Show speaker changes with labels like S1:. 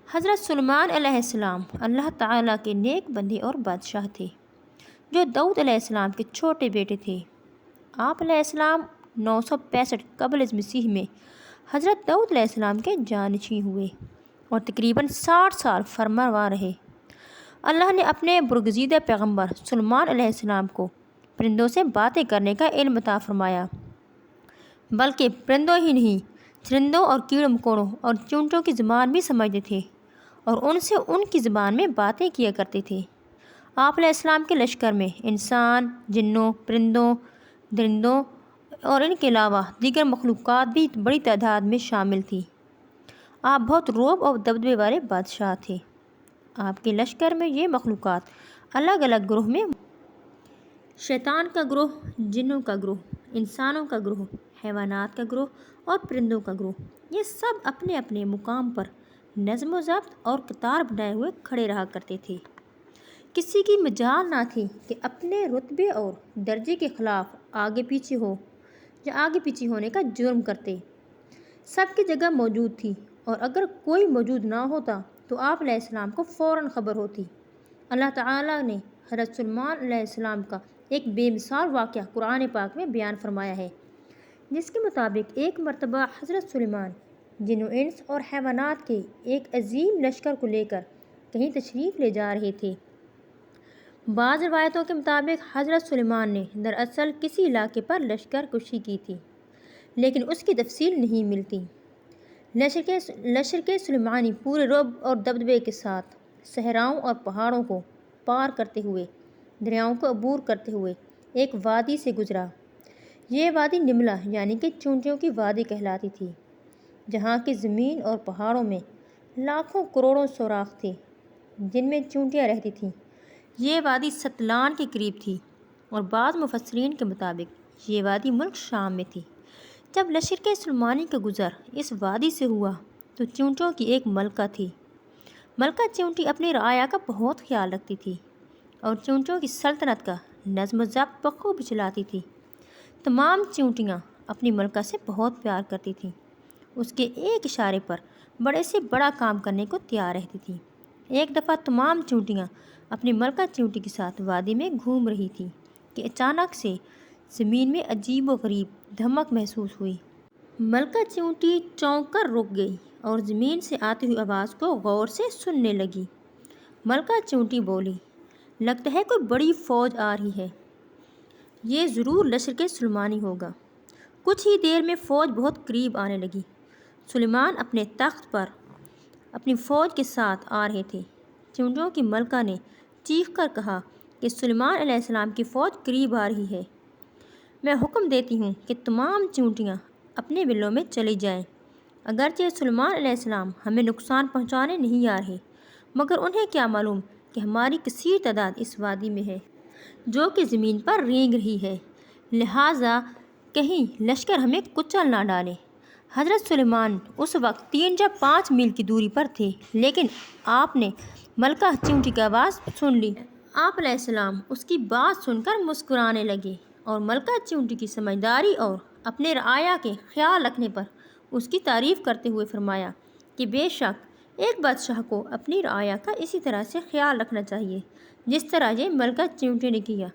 S1: حضرت سلیمان علیہ السلام اللہ تعالیٰ کے نیک بندے اور بادشاہ تھے، جو داؤد علیہ السلام کے چھوٹے بیٹے تھے۔ آپ علیہ السلام 965 قبل از مسیح میں حضرت داؤد علیہ السلام کے جانشین ہوئے اور تقریباً 60 سال فرمانروا رہے۔ اللہ نے اپنے برگزیدہ پیغمبر سلیمان علیہ السلام کو پرندوں سے باتیں کرنے کا علم عطا فرمایا، بلکہ پرندوں ہی نہیں، چرندوں اور کیڑے مکوڑوں اور چونٹوں کی زبان بھی سمجھتے تھے اور ان سے ان کی زبان میں باتیں کیا کرتے تھے۔ آپ علیہ السلام کے لشکر میں انسان، جنوں، پرندوں، درندوں اور ان کے علاوہ دیگر مخلوقات بھی بڑی تعداد میں شامل تھی۔ آپ بہت رعب اور دبدبے والے بادشاہ تھے۔ آپ کے لشکر میں یہ مخلوقات الگ الگ گروہ میں شیطان کا گروہ، جنوں کا گروہ، انسانوں کا گروہ، حیوانات کا گروہ اور پرندوں کا گروہ، یہ سب اپنے اپنے مقام پر نظم و ضبط اور قطار بنائے ہوئے کھڑے رہا کرتے تھے۔ کسی کی مجال نہ تھی کہ اپنے رتبے اور درجے کے خلاف آگے پیچھے ہو یا آگے پیچھے ہونے کا جرم کرتے۔ سب کی جگہ موجود تھی، اور اگر کوئی موجود نہ ہوتا تو آپ علیہ السلام کو فوراً خبر ہوتی۔ اللہ تعالیٰ نے حضرت سلیمان علیہ السلام کا ایک بے مثال واقعہ قرآن پاک میں بیان فرمایا ہے، جس کے مطابق ایک مرتبہ حضرت سلیمان جن و انس اور حیوانات کے ایک عظیم لشکر کو لے کر کہیں تشریف لے جا رہے تھے۔ بعض روایتوں کے مطابق حضرت سلیمان نے دراصل کسی علاقے پر لشکر کشی کی تھی، لیکن اس کی تفصیل نہیں ملتی۔ لشکر سلیمانی پورے رعب اور دبدبے کے ساتھ صحراؤں اور پہاڑوں کو پار کرتے ہوئے، دریاؤں کو عبور کرتے ہوئے ایک وادی سے گزرا۔ یہ وادی نملہ یعنی کہ چونٹیوں کی وادی کہلاتی تھی، جہاں کی زمین اور پہاڑوں میں لاکھوں کروڑوں سوراخ تھے جن میں چونٹیاں رہتی تھیں۔ یہ وادی ستلان کے قریب تھی، اور بعض مفسرین کے مطابق یہ وادی ملک شام میں تھی۔ جب لشکر سلیمانی کا گزر اس وادی سے ہوا تو چونٹیوں کی ایک ملکہ تھی۔ ملکہ چونٹی اپنی رعایا کا بہت خیال رکھتی تھی اور چونٹیوں کی سلطنت کا نظم و ضبط بخوبی چلاتی تھی۔ تمام چونٹیاں اپنی ملکہ سے بہت پیار کرتی تھیں، اس کے ایک اشارے پر بڑے سے بڑا کام کرنے کو تیار رہتی تھیں۔ ایک دفعہ تمام چونٹیاں اپنی ملکہ چونٹی کے ساتھ وادی میں گھوم رہی تھیں کہ اچانک سے زمین میں عجیب و غریب دھمک محسوس ہوئی۔ ملکہ چونٹی چونک کر رک گئی اور زمین سے آتی ہوئی آواز کو غور سے سننے لگی۔ ملکہ چونٹی بولی، لگتا ہے کوئی بڑی فوج آ رہی ہے، یہ ضرور لشکر سلیمانی ہوگا۔ کچھ ہی دیر میں فوج بہت قریب آنے لگی۔ سلیمان اپنے تخت پر اپنی فوج کے ساتھ آ رہے تھے۔ چونٹیوں کی ملکہ نے چیخ کر کہا کہ سلیمان علیہ السلام کی فوج قریب آ رہی ہے۔ میں حکم دیتی ہوں کہ تمام چونٹیاں اپنے بلوں میں چلی جائیں۔ اگرچہ سلیمان علیہ السلام ہمیں نقصان پہنچانے نہیں آ رہے، مگر انہیں کیا معلوم کہ ہماری کثیر تعداد اس وادی میں ہے جو کہ زمین پر رینگ رہی ہے، لہٰذا کہیں لشکر ہمیں کچل نہ ڈالے۔ حضرت سلیمان اس وقت 3 یا 5 میل کی دوری پر تھے، لیکن آپ نے ملکہ چونٹی کی آواز سن لی۔ آپ علیہ السلام اس کی بات سن کر مسکرانے لگے اور ملکہ چونٹی کی سمجھداری اور اپنے رعایا کے خیال رکھنے پر اس کی تعریف کرتے ہوئے فرمایا کہ بے شک ایک بادشاہ کو اپنی رعایا کا اسی طرح سے خیال رکھنا چاہیے جس طرح یہ ملکہ چونٹی نے کیا۔